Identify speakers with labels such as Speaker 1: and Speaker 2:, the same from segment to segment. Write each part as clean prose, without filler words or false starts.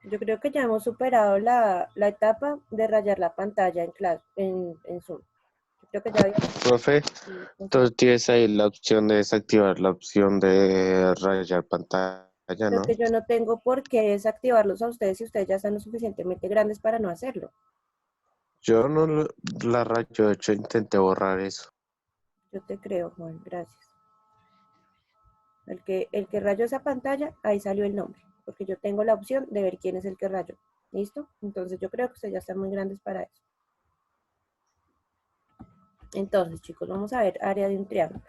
Speaker 1: Yo creo que ya hemos superado la etapa de rayar la pantalla en clase, en Zoom. Yo creo que ya habíamos
Speaker 2: Profe,
Speaker 1: pasado.
Speaker 2: tú tienes ahí la opción de desactivar la opción de rayar pantalla,
Speaker 1: Pero
Speaker 2: ¿no?
Speaker 1: es que yo no tengo por qué desactivarlos a ustedes si ustedes ya están lo suficientemente grandes para no hacerlo.
Speaker 2: Yo no la rayo, de hecho intenté borrar eso.
Speaker 1: Yo te creo, Juan, gracias. El que rayó esa pantalla, ahí salió el nombre, porque yo tengo la opción de ver quién es el que rayó. ¿Listo? Entonces yo creo que ustedes ya están muy grandes para eso. Entonces, chicos, vamos a ver área de un triángulo.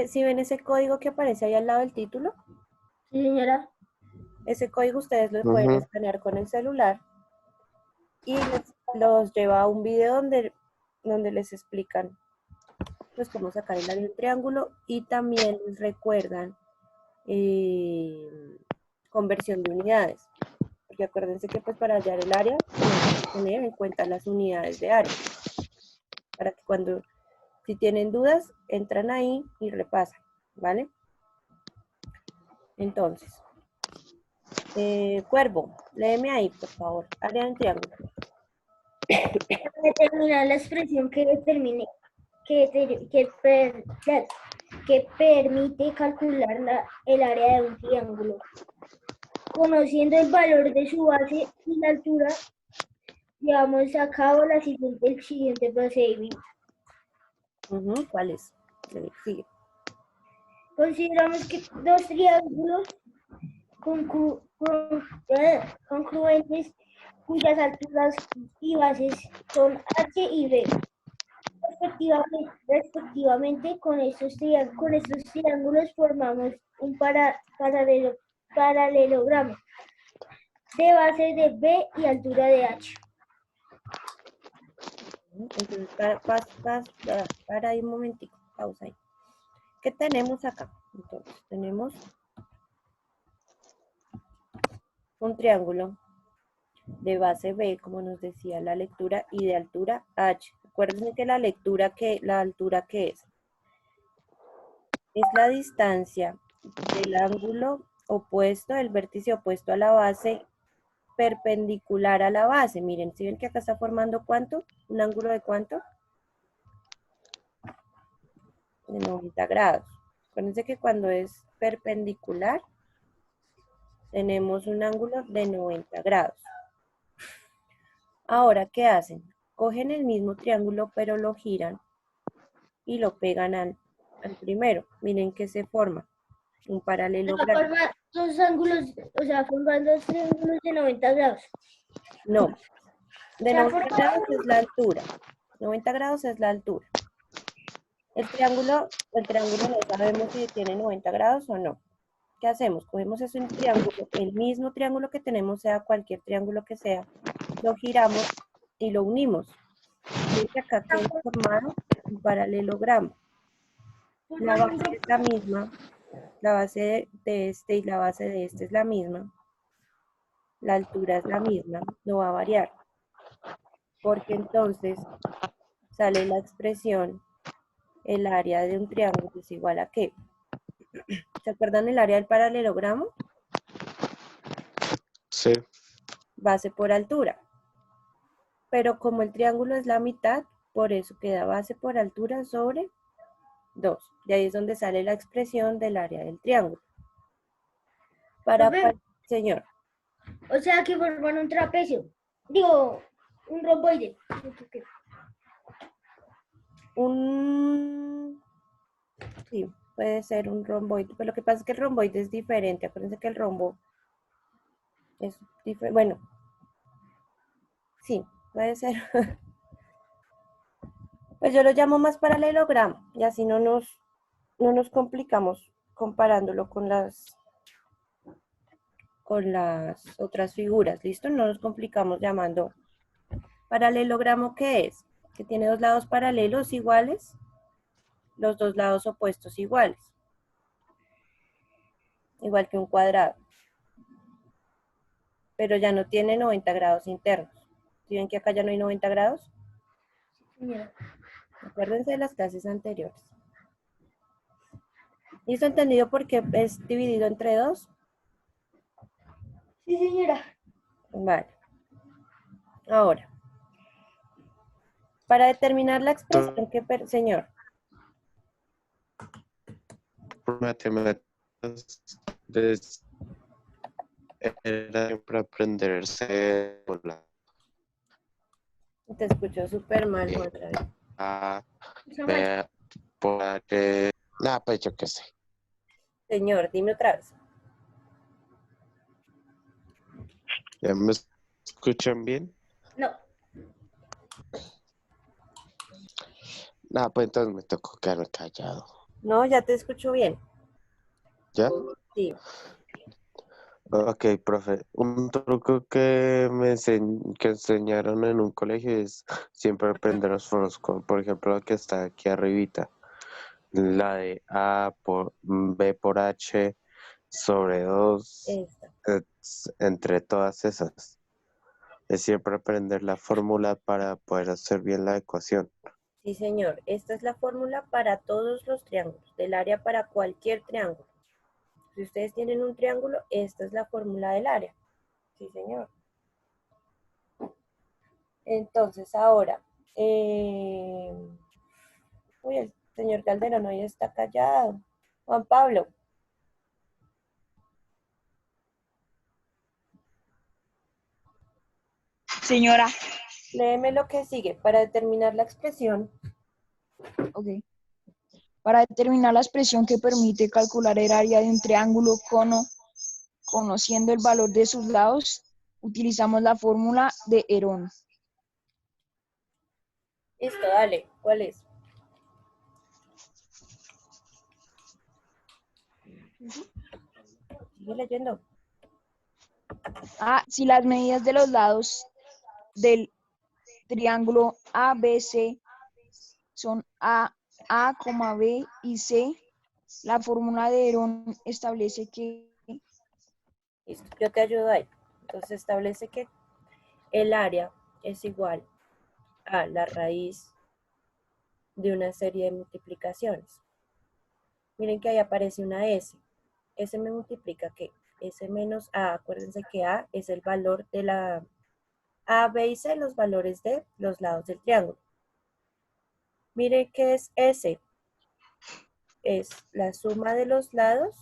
Speaker 1: Si ven ese código que aparece ahí al lado del título,
Speaker 3: Sí, señora.
Speaker 1: ese código ustedes lo pueden
Speaker 2: Ujú.
Speaker 1: escanear con el celular y los lleva a un video donde les explican pues cómo sacar el área de un triángulo y también les recuerdan conversión de unidades. Porque acuérdense que pues para hallar el área tenemos que tener en cuenta las unidades de área. Para que si tienen dudas, entran ahí y repasan, ¿vale? Entonces, Cuervo, léeme ahí, por favor. Área de un triángulo.
Speaker 3: Determinar la expresión que determine que permite calcular el área de un triángulo. Conociendo el valor de su base y la altura, llevamos a cabo el siguiente procedimiento.
Speaker 1: ¿Cuál es? Sigue.
Speaker 3: Consideramos que dos triángulos congruentes cuyas alturas y bases son H y B. Respectivamente, con estos triángulos formamos un paralelogramo de base de B y altura de H.
Speaker 1: Entonces, para ahí un momentico, pausa ahí. ¿Qué tenemos acá? Entonces, tenemos un triángulo de base B, como nos decía la lectura, y de altura H. Acuérdense que la altura que es la distancia del ángulo opuesto, el vértice opuesto a la base, perpendicular a la base. Miren, ¿sí ven que acá está formando cuánto? ¿Un ángulo de cuánto? De 90 grados. Acuérdense que cuando es perpendicular, tenemos un ángulo de 90 grados. Ahora, ¿qué hacen? Cogen el mismo triángulo, pero lo giran y lo pegan al primero. Miren que se forma un paralelogramo.
Speaker 3: Forma dos ángulos, o sea, forman dos triángulos de 90 grados.
Speaker 1: No, de
Speaker 3: O sea,
Speaker 1: 90 grados es la altura. 90 grados es la altura. El triángulo no sabemos si tiene 90 grados o no. ¿Qué hacemos? Cogemos ese triángulo, el mismo triángulo que tenemos, sea cualquier triángulo que sea, lo giramos y lo unimos. Miren que acá queda formado un paralelogramo. La base es la misma, la base de este y la base de este es la misma, la altura es la misma, no va a variar, porque entonces sale la expresión, el área de un triángulo es igual a ¿qué? ¿Se acuerdan el área del paralelogramo?
Speaker 2: Sí.
Speaker 1: Base por altura. Pero como el triángulo es la mitad, por eso queda base por altura sobre 2. De ahí es donde sale la expresión del área del triángulo. Señor.
Speaker 3: O sea que forman un trapecio. Digo, un romboide.
Speaker 1: Sí, puede ser un romboide. Pero lo que pasa es que el romboide es diferente. Acuérdense que el rombo es diferente. Bueno, sí, puede ser. Pues yo lo llamo más paralelogramo. Y así no nos complicamos comparándolo con las otras figuras. ¿Listo? No nos complicamos llamando paralelogramo. ¿Qué es? Que tiene dos lados paralelos iguales, los dos lados opuestos iguales. Igual que un cuadrado. Pero ya no tiene 90 grados internos. ¿Sí ven que acá ya no hay 90 grados?
Speaker 3: Señora.
Speaker 1: Acuérdense de las clases anteriores. ¿Listo? ¿Entendido por qué es dividido entre 2?
Speaker 3: Sí, señora.
Speaker 1: Vale. Ahora, para determinar la expresión que... Señor,
Speaker 2: Matemáticas era siempre aprenderse
Speaker 1: te escucho súper mal, Juan David.
Speaker 2: A,
Speaker 3: Está mal.
Speaker 2: B, por H. Nada, pues yo qué sé.
Speaker 1: Señor, dime otra vez.
Speaker 2: ¿Ya me escuchan bien?
Speaker 3: No.
Speaker 2: Nada, pues entonces me tocó quedarme callado.
Speaker 1: No, ya te escucho bien.
Speaker 2: ¿Ya?
Speaker 1: Sí.
Speaker 2: Ok, profe. Un truco que que enseñaron en un colegio es siempre aprender los foros, como por ejemplo la que está aquí arribita. La de A por B por H sobre 2
Speaker 1: Esta.
Speaker 2: entre todas esas. Es siempre aprender la fórmula para poder hacer bien la ecuación.
Speaker 1: Sí, señor. Esta es la fórmula para todos los triángulos, del área para cualquier triángulo. Si ustedes tienen un triángulo, esta es la fórmula del área. Sí, señor. Entonces, ahora, uy, el señor Calderón hoy está callado. Juan Pablo,
Speaker 4: Señora,
Speaker 1: léeme lo que sigue para determinar la expresión.
Speaker 4: ok. Para determinar la expresión que permite calcular el área de un triángulo cono, conociendo el valor de sus lados, utilizamos la fórmula de Herón.
Speaker 1: Listo, dale. ¿Cuál es? Sigue leyendo.
Speaker 4: Si las medidas de los lados del triángulo ABC son A, B y C, la fórmula de Herón establece que
Speaker 1: Listo, yo te ayudo ahí. Entonces establece que el área es igual a la raíz de una serie de multiplicaciones. Miren que ahí aparece una S. S me multiplica ¿qué? S menos A. Acuérdense que A es el valor de la A, B y C, los valores de los lados del triángulo. Miren que es S. Es la suma de los lados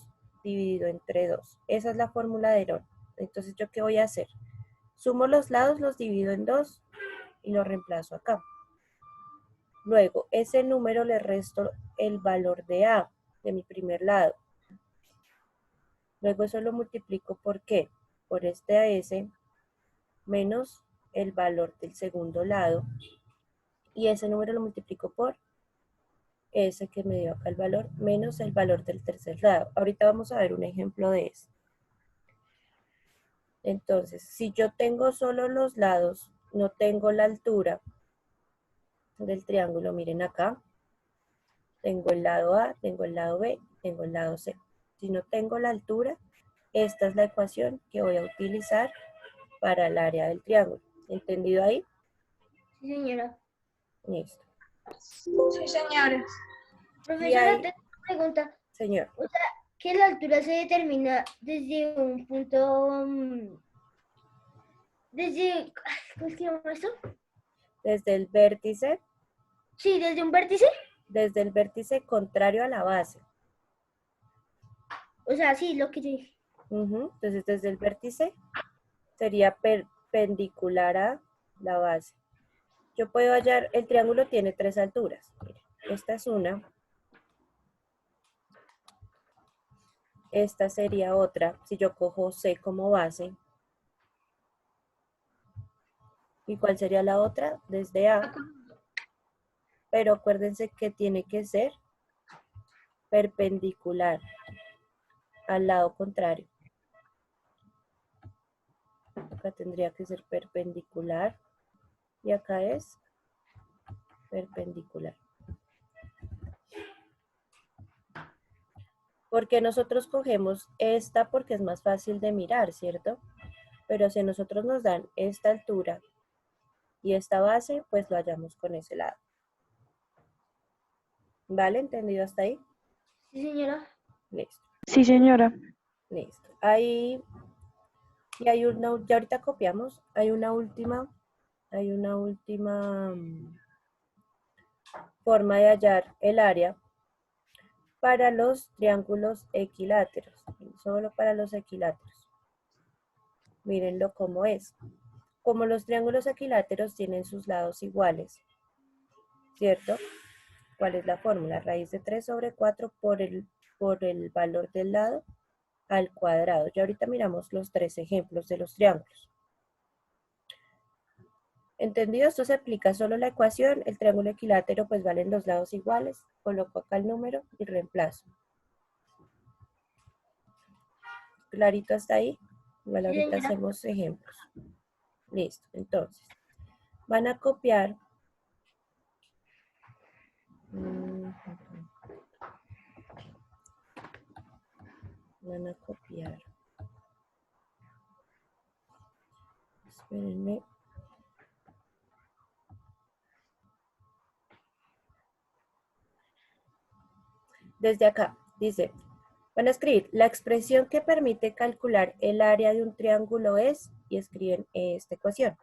Speaker 1: dividido entre 2. Esa es la fórmula de Herón. Entonces, ¿yo qué voy a hacer? Sumo los lados, los divido en 2 y lo reemplazo acá. Luego, ese número le resto el valor de A, de mi primer lado. Luego eso lo multiplico por ¿qué? Por este AS menos el valor del segundo lado. Y ese número lo multiplico por ese que me dio acá el valor, menos el valor del tercer lado. Ahorita vamos a ver un ejemplo de eso. Entonces, si yo tengo solo los lados, no tengo la altura del triángulo, miren acá, tengo el lado A, tengo el lado B, tengo el lado C. Si no tengo la altura, esta es la ecuación que voy a utilizar para el área del triángulo. ¿Entendido ahí?
Speaker 3: Sí, señora.
Speaker 1: Listo.
Speaker 4: sí, señora.
Speaker 3: Profesora,
Speaker 1: ahí-
Speaker 3: tengo una pregunta.
Speaker 1: Señor,
Speaker 3: O sea, que la altura se determina desde un punto, desde, ¿cómo se llama esto?
Speaker 1: desde el vértice,
Speaker 3: Sí,
Speaker 1: desde el vértice contrario a la base.
Speaker 3: O sea, sí, lo que yo dije.
Speaker 1: Entonces, desde el vértice sería perpendicular a la base. Yo puedo hallar, el triángulo tiene 3 alturas. Miren, esta es una. Esta sería otra, si yo cojo C como base. ¿Y cuál sería la otra? Desde A. Pero acuérdense que tiene que ser perpendicular al lado contrario. Acá tendría que ser perpendicular y acá es perpendicular. Porque nosotros cogemos esta porque es más fácil de mirar, ¿cierto? Pero si nosotros nos dan esta altura y esta base, pues lo hallamos con ese lado. ¿Vale? ¿Entendido hasta ahí?
Speaker 3: Sí, señora.
Speaker 1: Listo,
Speaker 5: Sí, señora.
Speaker 1: listo. Ahí, y hay una, ya ahorita copiamos, hay una última forma de hallar el área para los triángulos equiláteros, solo para los equiláteros. Mírenlo cómo es. Como los triángulos equiláteros tienen sus lados iguales, ¿cierto? ¿Cuál es la fórmula? Raíz de 3 sobre 4 por el valor del lado al cuadrado. Ya ahorita miramos los 3 ejemplos de los triángulos. ¿Entendido? Esto se aplica solo la ecuación. El triángulo equilátero pues valen los lados iguales. Coloco acá el número y reemplazo. ¿Clarito hasta ahí? Igual
Speaker 3: Sí,
Speaker 1: ahorita
Speaker 3: señora.
Speaker 1: hacemos ejemplos. Listo. Entonces, van a copiar. Van a copiar. Espérenme. Desde acá, dice, van a escribir la expresión que permite calcular el área de un triángulo es, y escriben esta ecuación.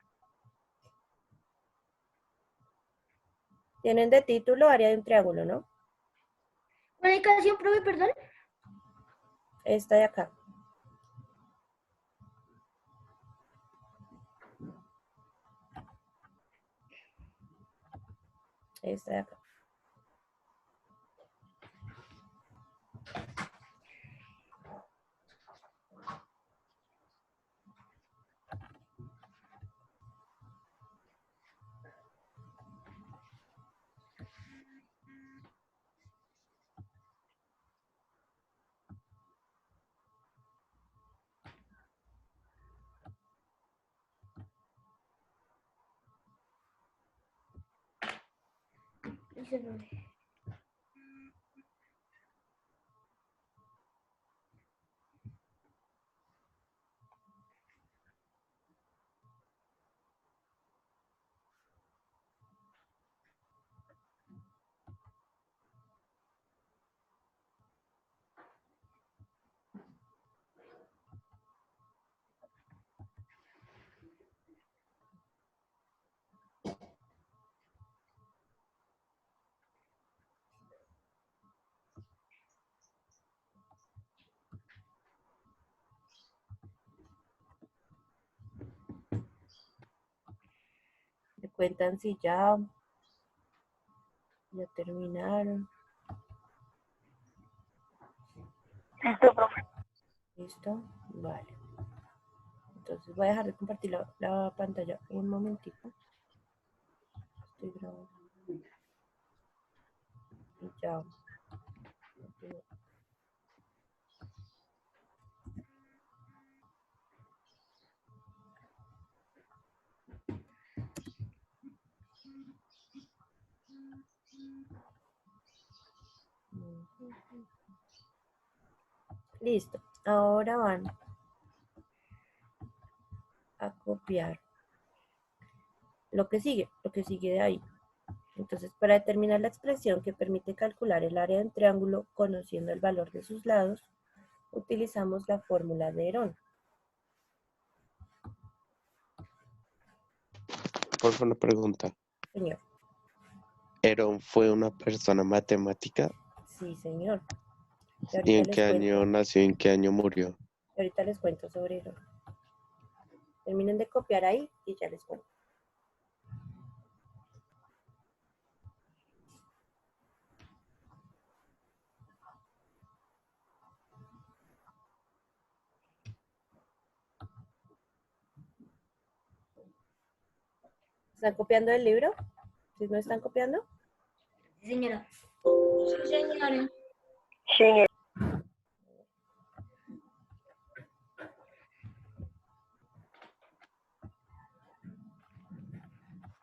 Speaker 1: Tienen de título área de un triángulo, ¿no?
Speaker 3: Comunicación, profe, perdón.
Speaker 1: Esta de acá. Esta de acá.
Speaker 3: Listo, profe.
Speaker 1: Me cuentan si ya terminaron.
Speaker 5: Listo, profe.
Speaker 1: ¿Listo? Vale. Entonces voy a dejar de compartir la pantalla un momentito. Estoy grabando. Y ya. Listo. Ahora van a copiar lo que sigue de ahí. Entonces, para determinar la expresión que permite calcular el área de un triángulo conociendo el valor de sus lados, utilizamos la fórmula de Herón.
Speaker 2: Por favor, una pregunta.
Speaker 1: Señor.
Speaker 2: ¿Herón fue una persona matemática?
Speaker 1: Sí, señor. Y
Speaker 2: ¿Y
Speaker 1: ahorita
Speaker 2: en qué
Speaker 1: les cuento.
Speaker 2: año nació y en qué año murió?
Speaker 1: Ahorita les cuento sobre Herón. Terminen de copiar ahí y ya les cuento. ¿Están copiando el libro? ¿Sí no están copiando?
Speaker 3: Sí, señora.
Speaker 4: Sí, señora.
Speaker 5: Sí,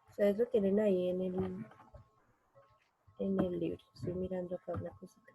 Speaker 1: Ustedes lo tienen ahí en el libro. Estoy mirando acá una cosita.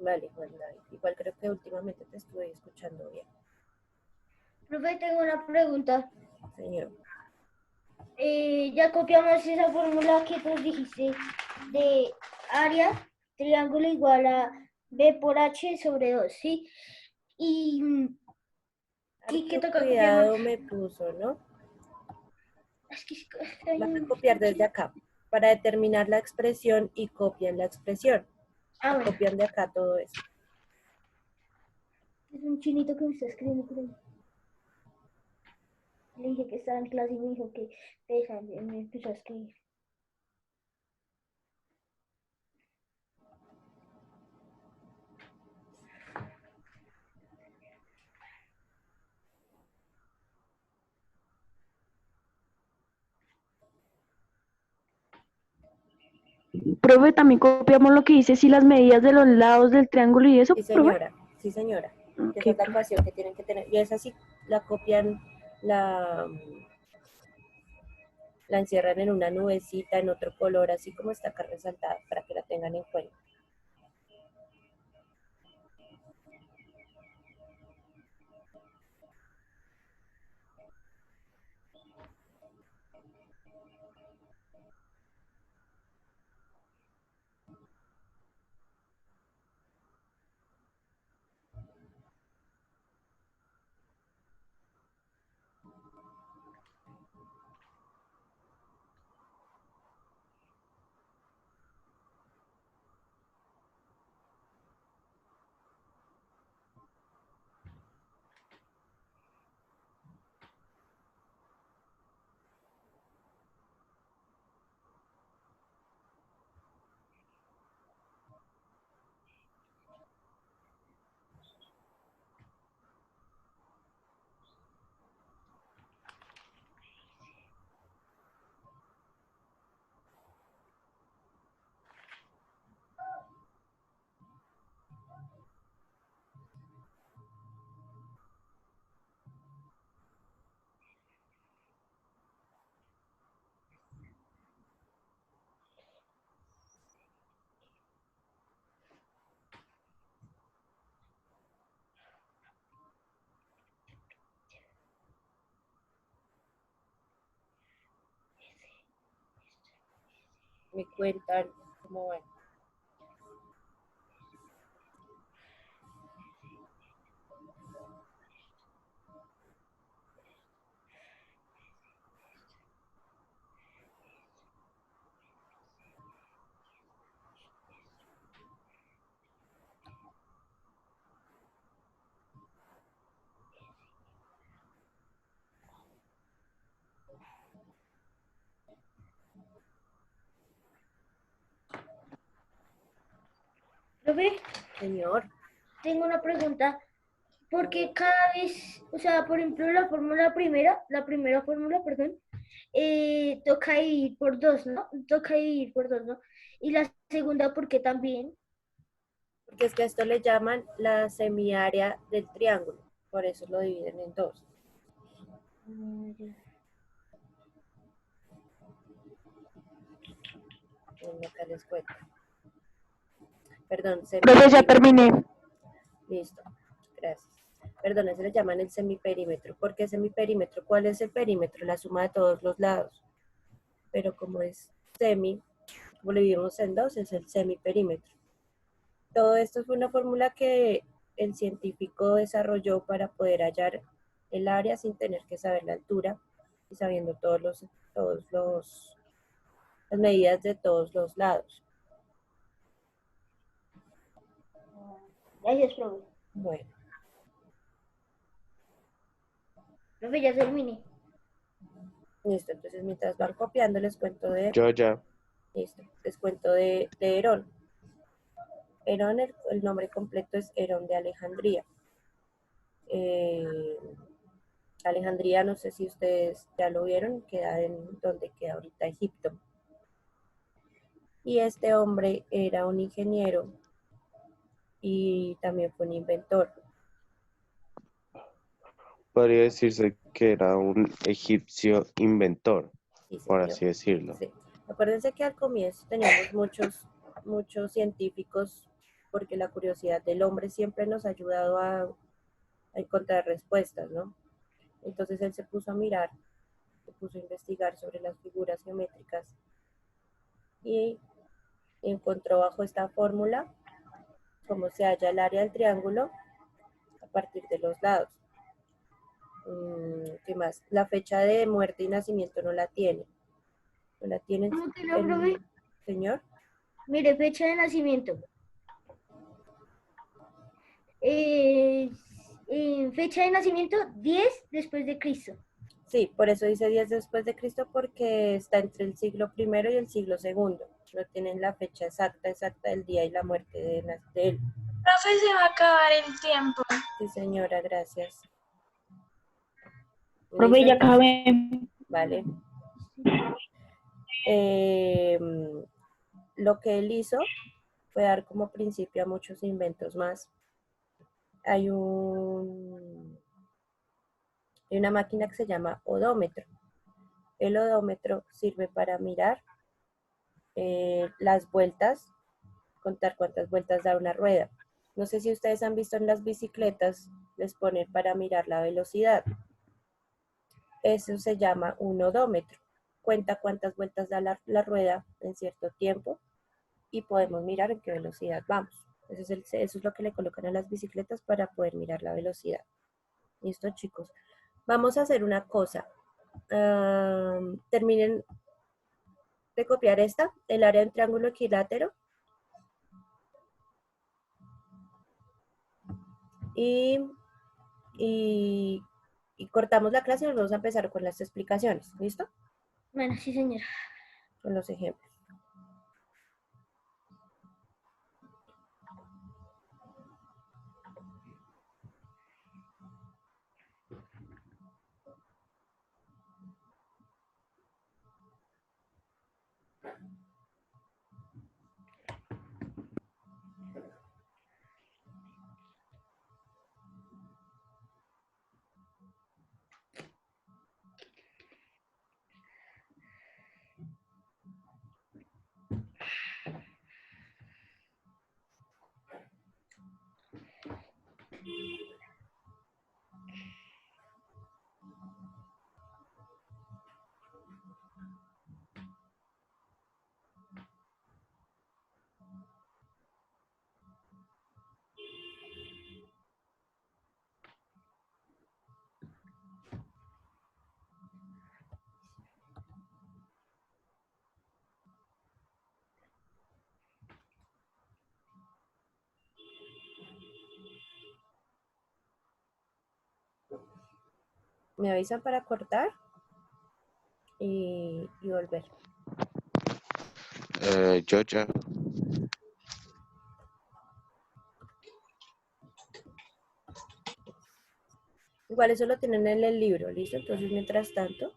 Speaker 1: Vale, Juan David. Igual creo que últimamente te estuve escuchando bien.
Speaker 3: Profe, tengo una pregunta.
Speaker 1: Señor.
Speaker 3: Ya copiamos esa fórmula que tú dijiste de área, triángulo igual a B por H sobre 2, ¿sí? ¿Y qué
Speaker 1: Harto
Speaker 3: toca
Speaker 1: cuidado
Speaker 3: copiar?
Speaker 1: me puso, ¿no?
Speaker 3: Es que
Speaker 1: Van a copiar desde acá. Para determinar la expresión y copian la expresión.
Speaker 3: Ah, bueno,
Speaker 1: Copian de acá todo eso.
Speaker 3: es un chinito que me está escribiendo por ahí. Le dije que estaba en clase y me dijo que deja, me empezó a escribir.
Speaker 5: Profe, también copiamos lo que dice si las medidas de los lados del triángulo y eso,
Speaker 1: Sí,
Speaker 5: profe.
Speaker 1: señora. Sí, señora.
Speaker 5: Ok,
Speaker 1: Esa es la
Speaker 5: profe.
Speaker 1: ecuación que tienen que tener. Y esa sí la copian, la encierran en una nubecita, en otro color, así como está acá resaltada, para que la tengan en cuenta. Me cuentan cómo van.
Speaker 3: Profe,
Speaker 1: Señor,
Speaker 3: tengo una pregunta. Porque cada vez, o sea, por ejemplo, la primera fórmula, perdón, toca ir por dos, ¿no? Toca ir por dos, ¿no? Y la segunda, ¿por qué también?
Speaker 1: porque es que a esto le llaman la semiárea del triángulo, por eso lo dividen en dos. Bueno, acá les cuento. Perdón,
Speaker 5: Profe, ya terminé.
Speaker 1: Listo, gracias. Perdón, eso le llaman el semiperímetro. ¿Por qué semiperímetro? ¿Cuál es el perímetro? La suma de todos los lados. Pero como es semi, como lo dividimos en dos, es el semiperímetro. Todo esto fue una fórmula que el científico desarrolló para poder hallar el área sin tener que saber la altura y sabiendo las medidas de todos los lados.
Speaker 3: Gracias, profe.
Speaker 1: Bueno,
Speaker 3: Profe, ya terminé.
Speaker 1: listo. Entonces, mientras van copiando, les cuento de...
Speaker 2: Yo ya.
Speaker 1: Listo, les cuento de Herón. Herón, el nombre completo es Herón de Alejandría. Alejandría, no sé si ustedes ya lo vieron, queda en donde queda ahorita Egipto. Y este hombre era un ingeniero y también fue un inventor.
Speaker 2: Podría decirse que era un egipcio inventor,
Speaker 1: Sí,
Speaker 2: por
Speaker 1: señor.
Speaker 2: así decirlo.
Speaker 1: Sí. Acuérdense que al comienzo teníamos muchos científicos porque la curiosidad del hombre siempre nos ha ayudado a encontrar respuestas, ¿no? Entonces él se puso a mirar, se puso a investigar sobre las figuras geométricas y encontró bajo esta fórmula cómo se halla el área del triángulo a partir de los lados. ¿Qué más? La fecha de muerte y nacimiento no la tiene. No la tiene
Speaker 3: ¿Cómo que no, profe?
Speaker 1: señor.
Speaker 3: Mire, fecha de nacimiento. Fecha de nacimiento 10 después de Cristo.
Speaker 1: Sí, por eso dice 10 después de Cristo, porque está entre el siglo I y el siglo II. No tienen la fecha exacta del día y la muerte de él.
Speaker 6: Profe, se va a acabar el tiempo.
Speaker 1: Sí, señora, gracias.
Speaker 5: Profe,
Speaker 1: ¿Listo?
Speaker 5: ya acabé.
Speaker 1: Vale. Lo que él hizo fue dar como principio a muchos inventos más. Hay una máquina que se llama odómetro. El odómetro sirve para mirar las vueltas, contar cuántas vueltas da una rueda. No sé si ustedes han visto en las bicicletas, les ponen para mirar la velocidad. Eso se llama un odómetro. Cuenta cuántas vueltas da la rueda en cierto tiempo y podemos mirar en qué velocidad vamos. Eso es lo que le colocan a las bicicletas para poder mirar la velocidad. ¿Listo, chicos? Vamos a hacer una cosa. Terminen de copiar esta, el área de un triángulo equilátero. Y cortamos la clase y nos vamos a empezar con las explicaciones. ¿Listo?
Speaker 3: Bueno, sí, señora.
Speaker 1: Con los ejemplos. Me avisan para cortar y volver.
Speaker 2: Yo ya.
Speaker 1: Igual eso lo tienen en el libro, ¿listo? Entonces, mientras tanto,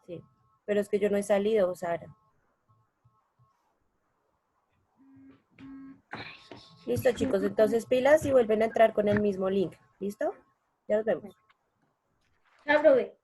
Speaker 1: sí. Pero es que yo no he salido, Sara. Listo, chicos. Entonces, pilas y vuelven a entrar con el mismo link. ¿Listo? Ya nos vemos.
Speaker 3: Chao, profe.